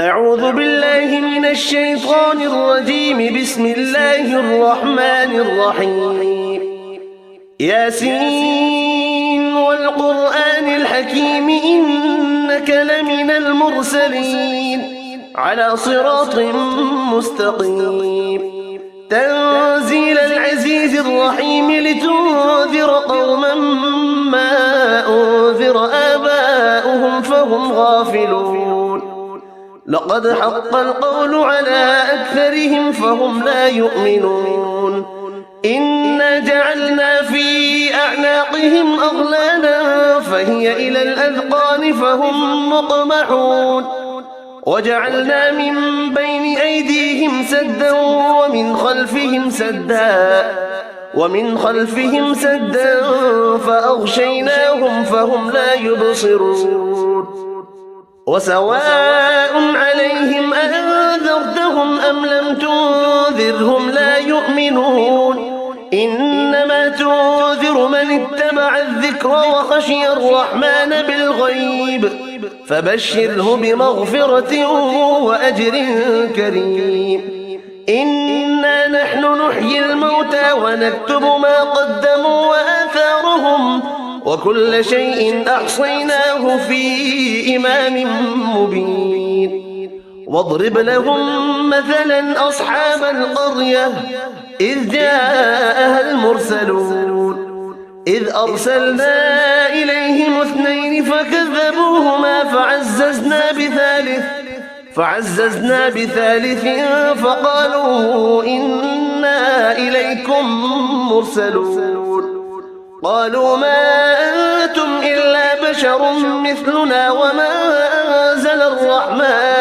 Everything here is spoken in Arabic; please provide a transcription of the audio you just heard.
أعوذ بالله من الشيطان الرجيم. بسم الله الرحمن الرحيم. ياسين والقرآن الحكيم إنك لمن المرسلين على صراط مستقيم. تنزيل العزيز الرحيم لتنذر قوما ما أنذر آباؤهم فهم غافلون. لقد حق القول على أكثرهم فهم لا يؤمنون. إنا جعلنا في أعناقهم أغلالا فهي إلى الأذقان فهم مقمحون. وجعلنا من بين أيديهم سدا ومن خلفهم سدا فأغشيناهم فهم لا يبصرون. وسواء عليهم أنذرتهم أم لم تنذرهم لا يؤمنون. إنما تنذر من اتبع الذكر وخشي الرحمن بالغيب فبشره بمغفرة وأجر كريم. إنا نحن نحيي الموتى ونكتب ما قدموا وآثارهم وكل شيء أحصيناه في إمام مبين. واضرب لهم مثلا أصحاب القرية إذ جاءها المرسلون إذ أرسلنا إليهم 2 فكذبوهما فعززنا بثالث فقالوا إنا إليكم مرسلون. قالوا ما أنتم إلا بشر مثلنا وما أنزل الرحمن